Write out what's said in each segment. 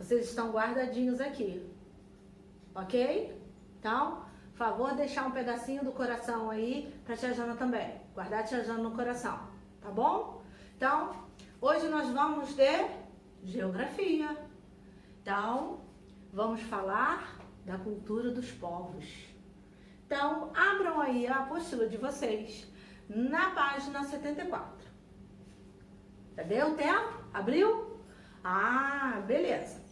Vocês estão guardadinhos aqui, ok? Então, por favor, deixar um pedacinho do coração aí para tia Jana também. Guardar a tia Jana no coração, tá bom? Então, hoje nós vamos de geografia. Então, vamos falar da cultura dos povos. Então, abram aí a apostila de vocês na página 74. Deu tempo? Abriu? Ah, beleza.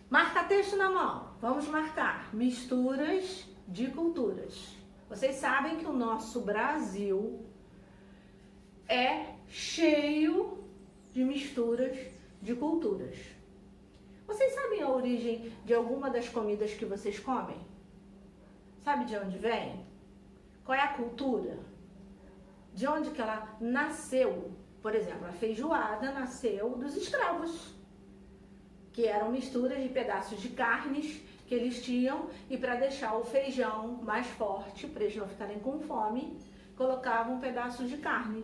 Marca texto na mão. Vamos marcar misturas de culturas. Vocês sabem que o nosso Brasil é cheio de misturas de culturas. Vocês sabem a origem de alguma das comidas que vocês comem? Sabe de onde vem? Qual é a cultura? De onde que ela nasceu? Por exemplo, a feijoada nasceu dos escravos, que eram misturas de pedaços de carnes que eles tinham, e para deixar o feijão mais forte, para eles não ficarem com fome, colocavam pedaços de carne.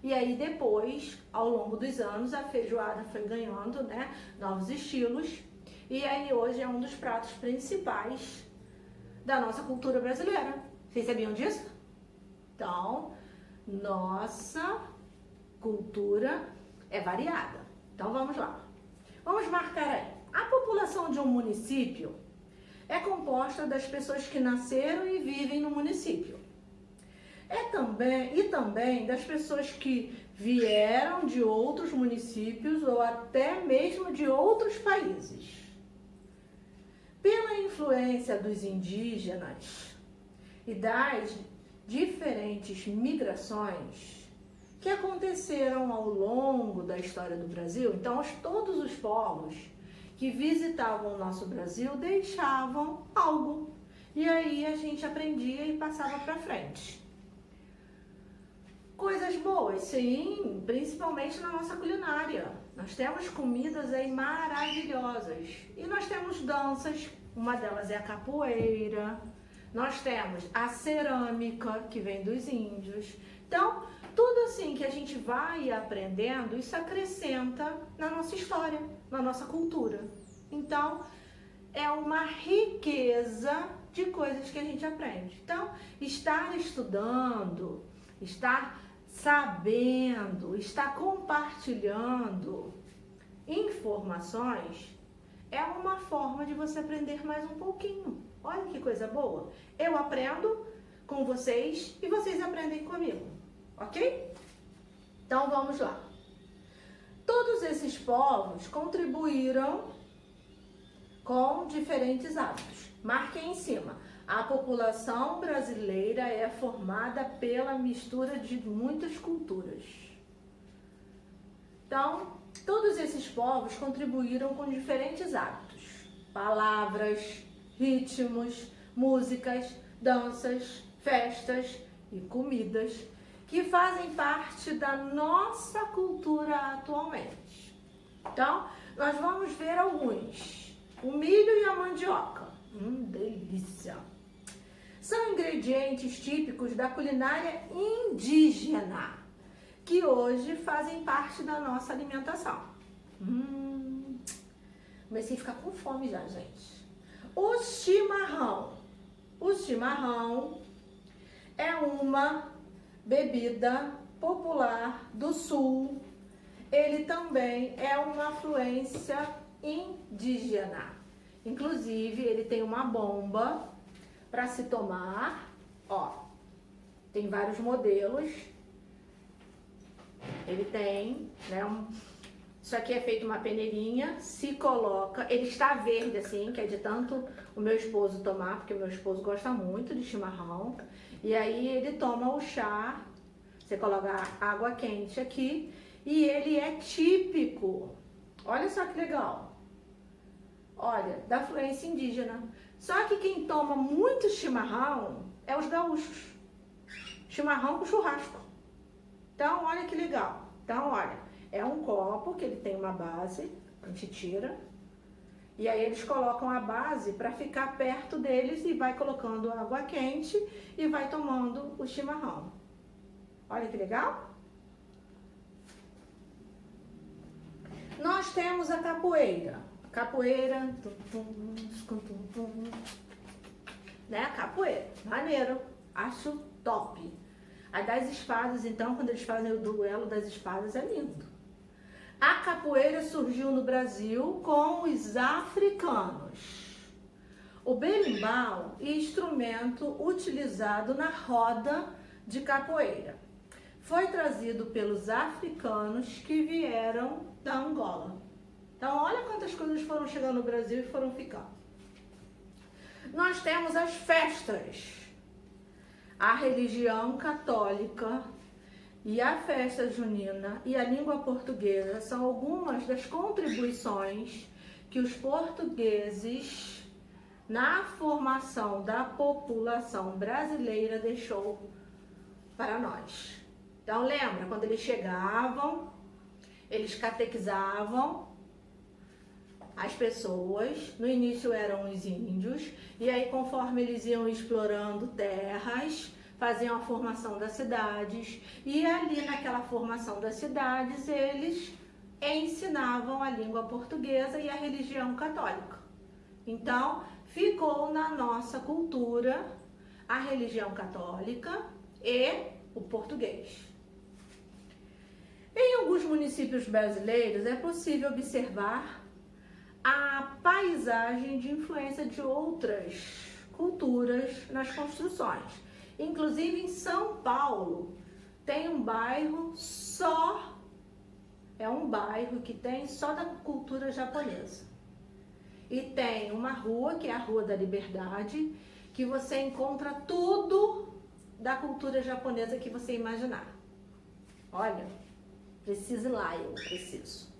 E aí depois, ao longo dos anos, a feijoada foi ganhando, né, novos estilos, e aí hoje é um dos pratos principais da nossa cultura brasileira. Vocês sabiam disso? Então, nossa cultura é variada. Então vamos lá. Vamos marcar aí. A população de um município é composta das pessoas que nasceram e vivem no município. Também das pessoas que vieram de outros municípios ou até mesmo de outros países. Pela influência dos indígenas e das diferentes migrações que aconteceram ao longo da história do Brasil, então todos os povos que visitavam o nosso Brasil deixavam algo, e aí a gente aprendia e passava para frente. Coisas boas, sim, principalmente na nossa culinária. Nós temos comidas aí maravilhosas, e nós temos danças, uma delas é a capoeira, nós temos a cerâmica, que vem dos índios. Então, tudo assim que a gente vai aprendendo, isso acrescenta na nossa história, na nossa cultura. Então, é uma riqueza de coisas que a gente aprende. Então, estar estudando, estar sabendo, estar compartilhando informações é uma forma de você aprender mais um pouquinho. Olha que coisa boa. Eu aprendo com vocês e vocês aprendem comigo. Ok? Então vamos lá. Todos esses povos contribuíram com diferentes hábitos. Marquem em cima. A população brasileira é formada pela mistura de muitas culturas. Então, todos esses povos contribuíram com diferentes hábitos. Palavras, ritmos, músicas, danças, festas e comidas que fazem parte da nossa cultura atualmente. Então, nós vamos ver alguns. O milho e a mandioca. Delícia! São ingredientes típicos da culinária indígena, que hoje fazem parte da nossa alimentação. Comecei a ficar com fome já, gente. O chimarrão. O chimarrão é uma bebida popular do sul. Ele também é uma afluência indígena. Inclusive, ele tem uma bomba para se tomar. Ó, tem vários modelos. Ele tem, né, isso aqui é feito uma peneirinha, se coloca, ele está verde assim, que é de tanto o meu esposo tomar, porque o meu esposo gosta muito de chimarrão. E aí ele toma o chá, você coloca água quente aqui, e ele é típico. Olha só que legal. Olha, da influência indígena. Só que quem toma muito chimarrão é os gaúchos. Chimarrão com churrasco. Então, olha que legal. Então, olha, é um copo que ele tem uma base, a gente tira, e aí eles colocam a base para ficar perto deles e vai colocando água quente e vai tomando o chimarrão. Olha que legal. Nós temos a capoeira. capoeira, né? Capoeira, maneiro, acho top. A das espadas, então, quando eles fazem o duelo das espadas, é lindo. A capoeira surgiu no Brasil com os africanos. O berimbau é instrumento utilizado na roda de capoeira. Foi trazido pelos africanos que vieram da Angola. Então, olha quantas coisas foram chegando no Brasil e foram ficando. Nós temos as festas. A religião católica e a festa junina e a língua portuguesa são algumas das contribuições que os portugueses na formação da população brasileira deixou para nós. Então lembra, quando eles chegavam, eles catequizavam as pessoas, no início eram os índios, e aí conforme eles iam explorando terras, faziam a formação das cidades, e ali naquela formação das cidades eles ensinavam a língua portuguesa e a religião católica. Então, ficou na nossa cultura a religião católica e o português. Em alguns municípios brasileiros é possível observar a paisagem de influência de outras culturas nas construções. Inclusive em São Paulo tem um bairro que tem só da cultura japonesa. E tem uma rua, que é a Rua da Liberdade, que você encontra tudo da cultura japonesa que você imaginar. Olha, preciso ir lá, eu preciso.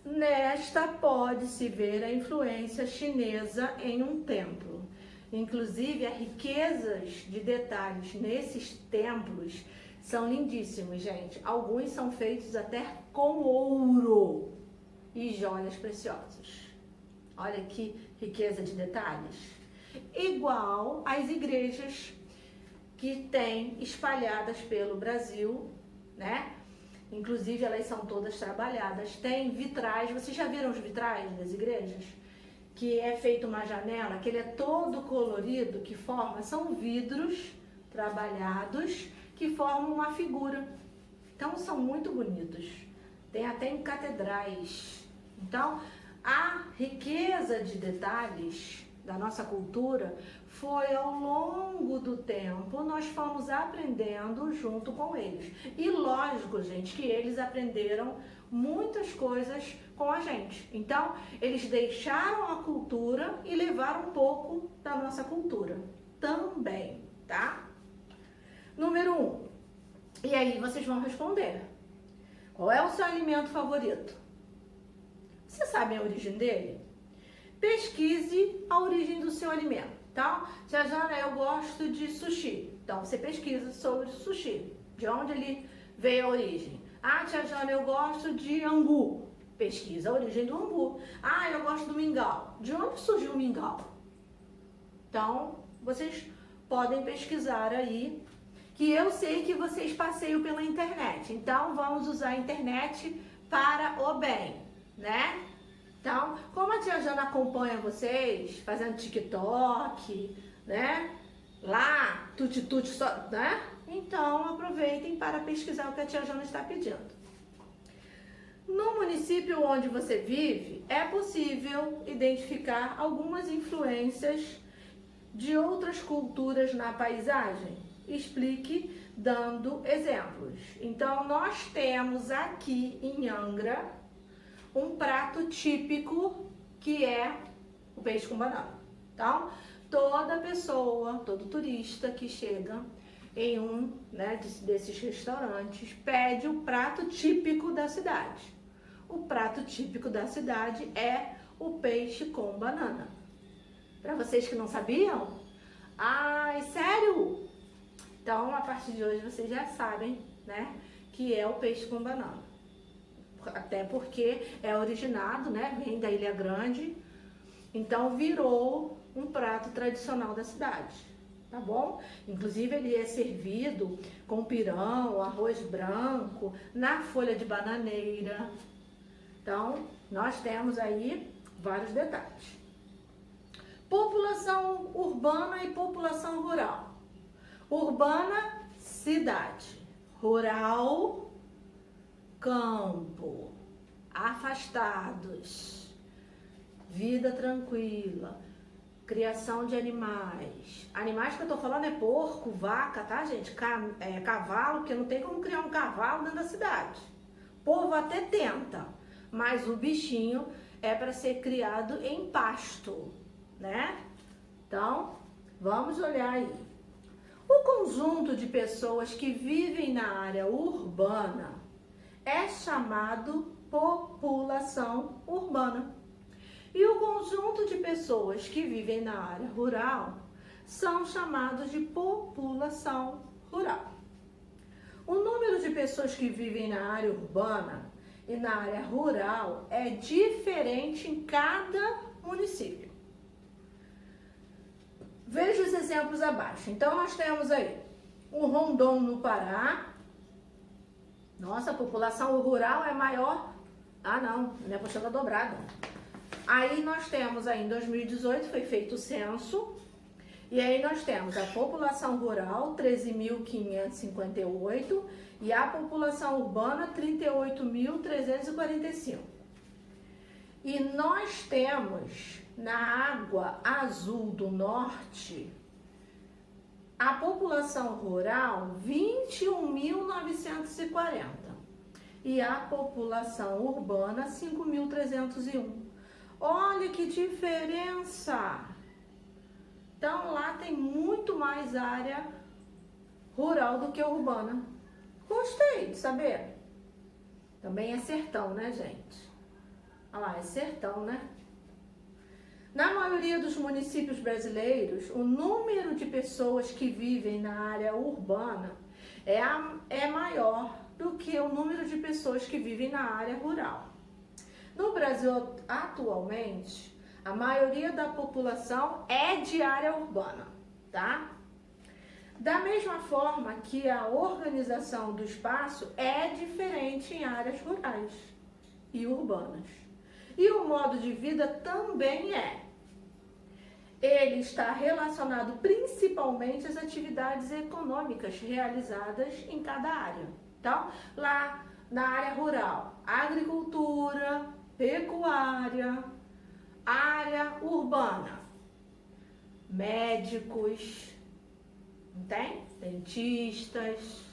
Nesta pode-se ver a influência chinesa em um templo. Inclusive, as riquezas de detalhes nesses templos são lindíssimos, gente. Alguns são feitos até com ouro e joias preciosas. Olha que riqueza de detalhes. Igual às igrejas que tem espalhadas pelo Brasil, né? Inclusive elas são todas trabalhadas. Tem vitrais, vocês já viram os vitrais das igrejas? Que é feito uma janela, que ele é todo colorido, que forma, são vidros trabalhados que formam uma figura. Então são muito bonitos. Tem até em catedrais. Então, a riqueza de detalhes da nossa cultura foi ao longo do tempo, nós fomos aprendendo junto com eles. E lógico, gente, que eles aprenderam muitas coisas com a gente. Então, eles deixaram a cultura e levaram um pouco da nossa cultura também, tá? Número 1. E aí vocês vão responder. Qual é o seu alimento favorito? Você sabe a origem dele? Pesquise a origem do seu alimento. Então, Tia Jana, eu gosto de sushi. Então, você pesquisa sobre sushi. De onde ele veio a origem. Ah, Tia Jana, eu gosto de angu. Pesquisa a origem do angu. Ah, eu gosto do mingau. De onde surgiu o mingau? Então, vocês podem pesquisar aí, que eu sei que vocês passeiam pela internet. Então, vamos usar a internet para o bem, né? Então, como a Tia Jana acompanha vocês, fazendo TikTok, né? Lá, tuti-tuti, só, né? Então, aproveitem para pesquisar o que a Tia Jana está pedindo. No município onde você vive, é possível identificar algumas influências de outras culturas na paisagem. Explique dando exemplos. Então, nós temos aqui em Angra um prato típico que é o peixe com banana. Então, toda pessoa, todo turista que chega em um, né, desses restaurantes pede o prato típico da cidade. O prato típico da cidade é o peixe com banana. Para vocês que não sabiam? Ai, sério? Então, a partir de hoje vocês já sabem, né, que é o peixe com banana. Até porque é originado, né, vem da Ilha Grande, então virou um prato tradicional da cidade, tá bom? Inclusive ele é servido com pirão, arroz branco, na folha de bananeira. Então, nós temos aí vários detalhes. População urbana e população rural. Urbana, cidade. Rural, campo. Afastados. Vida tranquila. Criação de animais. Animais que eu tô falando é porco, vaca, tá, gente? Cavalo, porque não tem como criar um cavalo dentro da cidade. O povo até tenta, mas o bichinho é para ser criado em pasto, né? Então, vamos olhar aí. O conjunto de pessoas que vivem na área urbana é chamado população urbana. E o conjunto de pessoas que vivem na área rural são chamados de população rural. O número de pessoas que vivem na área urbana e na área rural é diferente em cada município. Veja os exemplos abaixo. Então, nós temos aí o Rondon, no Pará. Nossa, a população rural é maior. Ah, não é puxada dobrada. Aí nós temos aí, em 2018, foi feito o censo. E aí nós temos a população rural, 13.558, e a população urbana, 38.345. E nós temos, na água azul do norte, a população rural, 21.940. E a população urbana, 5.301. Olha que diferença! Então, lá tem muito mais área rural do que urbana. Gostei de saber. Também é sertão, né, gente? Olha lá, é sertão, né? Na maioria dos municípios brasileiros, o número de pessoas que vivem na área urbana é maior do que o número de pessoas que vivem na área rural. No Brasil, atualmente, a maioria da população é de área urbana, tá? Da mesma forma que a organização do espaço é diferente em áreas rurais e urbanas. E o modo de vida também é. Ele está relacionado principalmente às atividades econômicas realizadas em cada área. Então, lá na área rural, agricultura, pecuária, área urbana, médicos, entende? Dentistas,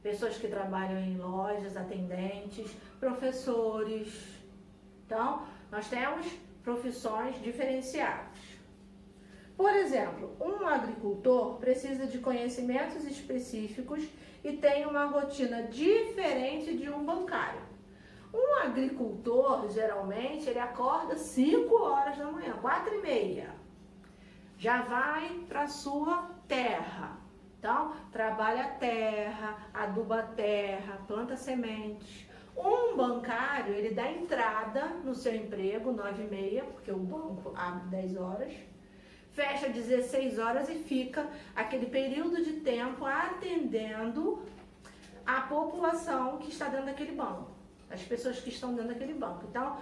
pessoas que trabalham em lojas, atendentes, professores. Então, nós temos profissões diferenciadas. Por exemplo, um agricultor precisa de conhecimentos específicos e tem uma rotina diferente de um bancário. Um agricultor, geralmente, ele acorda 5 horas da manhã, 4h30. Já vai para a sua terra. Então, trabalha a terra, aduba a terra, planta sementes. Um bancário, ele dá entrada no seu emprego, 9h30, porque o banco abre 10 horas. Fecha 16 horas e fica aquele período de tempo atendendo a população que está dentro daquele banco, as pessoas que estão dentro daquele banco. Então,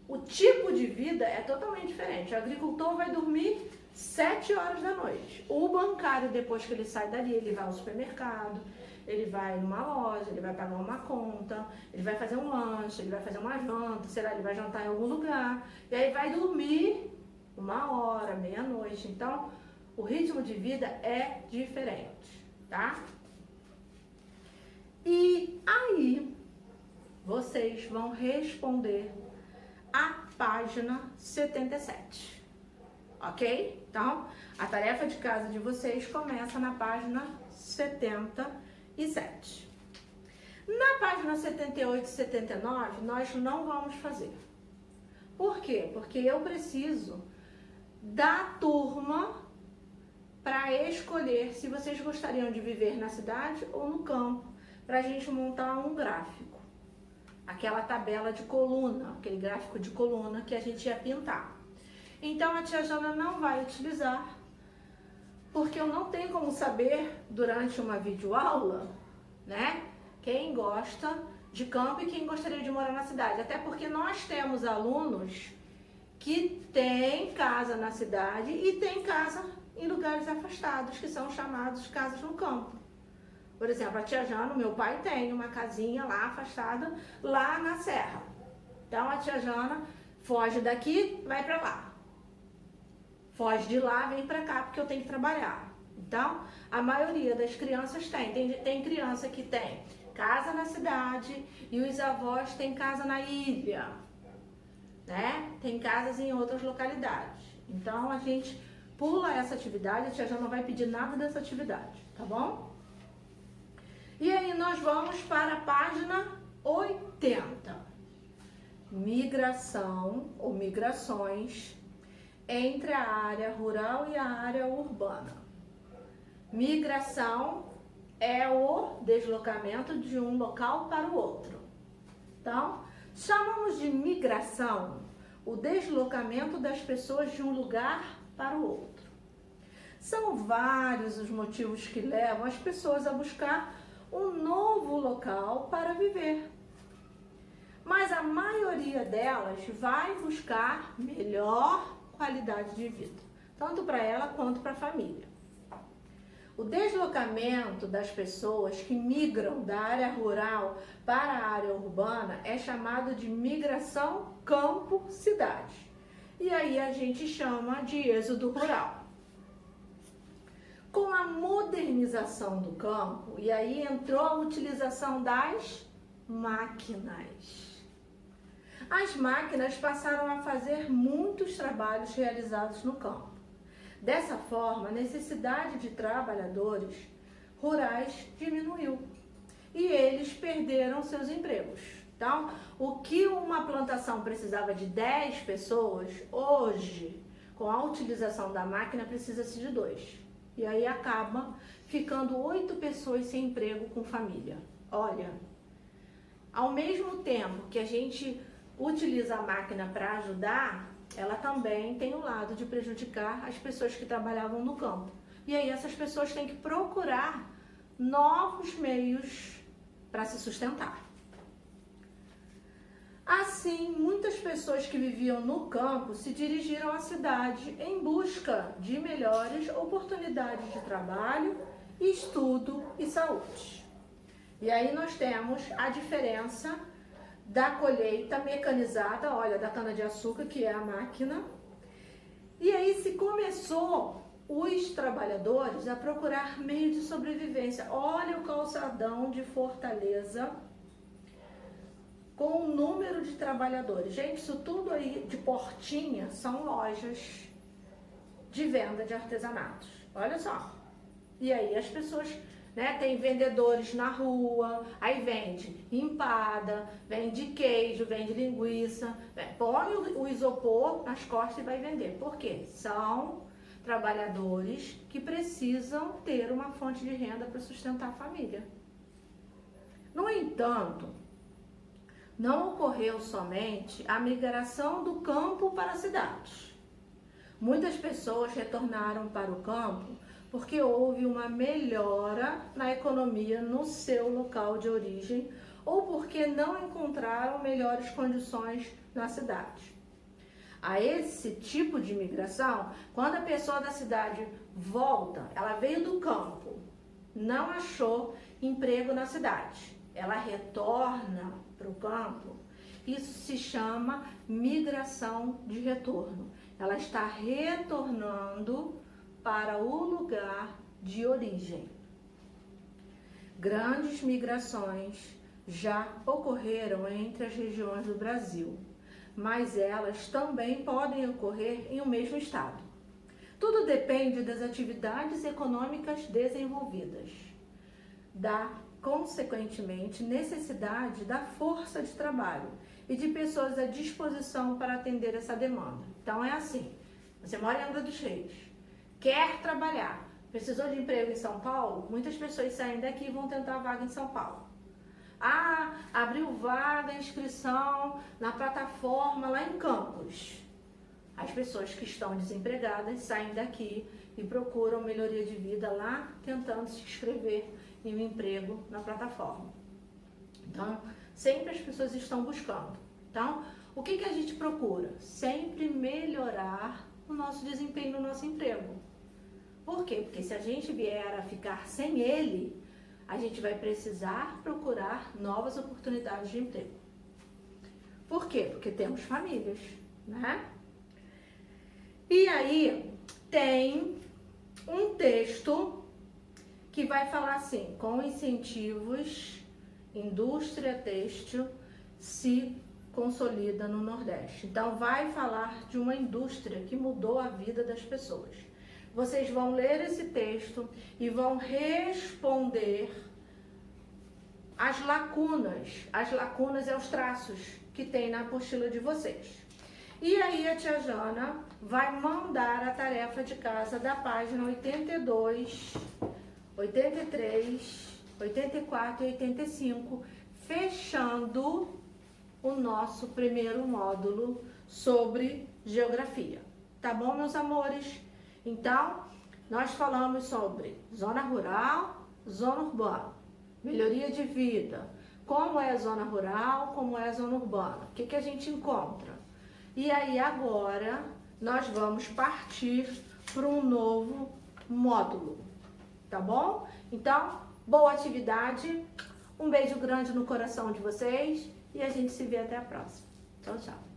o tipo de vida é totalmente diferente. O agricultor vai dormir 7 horas da noite. O bancário, depois que ele sai dali, ele vai ao supermercado, ele vai numa loja, ele vai pagar uma conta, ele vai fazer um lanche, ele vai fazer uma janta, sei lá, ele vai jantar em algum lugar, e aí vai dormir 1h, meia-noite. Então, o ritmo de vida é diferente, tá? E aí, vocês vão responder a página 77, ok? Então, a tarefa de casa de vocês começa na página 77. Na página 78 e 79, nós não vamos fazer. Por quê? Porque eu preciso da turma para escolher se vocês gostariam de viver na cidade ou no campo, para a gente montar um gráfico. Aquela tabela de coluna, aquele gráfico de coluna que a gente ia pintar. Então, a tia Jana não vai utilizar, porque eu não tenho como saber durante uma videoaula, né, quem gosta de campo e quem gostaria de morar na cidade. Até porque nós temos alunos que tem casa na cidade e tem casa em lugares afastados, que são chamados casas no campo. Por exemplo, a tia Jana, meu pai tem uma casinha lá afastada, lá na serra. Então a tia Jana foge daqui, vai para lá. Foge de lá, vem para cá, porque eu tenho que trabalhar. Então, a maioria das crianças tem criança que tem casa na cidade e os avós têm casa na ilha, né? Tem casas em outras localidades. Então, a gente pula essa atividade, a tia já não vai pedir nada dessa atividade, tá bom? E aí, nós vamos para a página 80. Migração ou migrações entre a área rural e a área urbana. Migração é o deslocamento de um local para o outro. Então, chamamos de migração o deslocamento das pessoas de um lugar para o outro. São vários os motivos que levam as pessoas a buscar um novo local para viver. Mas a maioria delas vai buscar melhor qualidade de vida, tanto para ela quanto para a família. O deslocamento das pessoas que migram da área rural para a área urbana é chamado de migração campo-cidade. E aí a gente chama de êxodo rural. Com a modernização do campo, e aí entrou a utilização das máquinas. As máquinas passaram a fazer muitos trabalhos realizados no campo. Dessa forma, a necessidade de trabalhadores rurais diminuiu e eles perderam seus empregos. Então, o que uma plantação precisava de 10 pessoas, hoje, com a utilização da máquina, precisa-se de 2. E aí acaba ficando 8 pessoas sem emprego com família. Olha, ao mesmo tempo que a gente utiliza a máquina para ajudar, ela também tem o lado de prejudicar as pessoas que trabalhavam no campo. E aí essas pessoas têm que procurar novos meios para se sustentar. Assim, muitas pessoas que viviam no campo se dirigiram à cidade em busca de melhores oportunidades de trabalho, estudo e saúde. E aí nós temos a diferença da colheita mecanizada, olha, da cana-de-açúcar, que é a máquina. E aí se começou os trabalhadores a procurar meio de sobrevivência. Olha o calçadão de Fortaleza com o número de trabalhadores. Gente, isso tudo aí de portinha são lojas de venda de artesanatos. Olha só. E aí as pessoas, né, tem vendedores na rua, aí vende empada, vende queijo, vende linguiça, põe o isopor nas costas e vai vender. Por quê? São trabalhadores que precisam ter uma fonte de renda para sustentar a família. No entanto, não ocorreu somente a migração do campo para a cidade. Muitas pessoas retornaram para o campo porque houve uma melhora na economia no seu local de origem ou porque não encontraram melhores condições na cidade. A esse tipo de migração, quando a pessoa da cidade volta, ela veio do campo, não achou emprego na cidade, ela retorna para o campo, isso se chama migração de retorno. Ela está retornando para o lugar de origem. Grandes migrações já ocorreram entre as regiões do Brasil, mas elas também podem ocorrer em um mesmo estado. Tudo depende das atividades econômicas desenvolvidas, consequentemente, necessidade da força de trabalho e de pessoas à disposição para atender essa demanda. Então é assim, você mora em Angra dos Reis, quer trabalhar, precisou de emprego em São Paulo, muitas pessoas saem daqui e vão tentar a vaga em São Paulo. Ah, abriu vaga, inscrição na plataforma lá em Campos. As pessoas que estão desempregadas saem daqui e procuram melhoria de vida lá, tentando se inscrever em um emprego na plataforma. Então, sempre as pessoas estão buscando. Então, O que a gente procura? Sempre melhorar o nosso desempenho no nosso emprego. Por quê? Porque se a gente vier a ficar sem ele, a gente vai precisar procurar novas oportunidades de emprego. Por quê? Porque temos famílias, né? E aí tem um texto que vai falar assim: com incentivos, indústria têxtil se consolida no Nordeste. Então vai falar de uma indústria que mudou a vida das pessoas. Vocês vão ler esse texto e vão responder as lacunas. As lacunas é os traços que tem na apostila de vocês. E aí a tia Jana vai mandar a tarefa de casa da página 82, 83, 84 e 85, fechando o nosso primeiro módulo sobre geografia. Tá bom, meus amores? Então, nós falamos sobre zona rural, zona urbana, melhoria de vida, como é a zona rural, como é a zona urbana, o que a gente encontra. E aí agora nós vamos partir para um novo módulo, tá bom? Então, boa atividade, um beijo grande no coração de vocês e a gente se vê até a próxima. Tchau, tchau.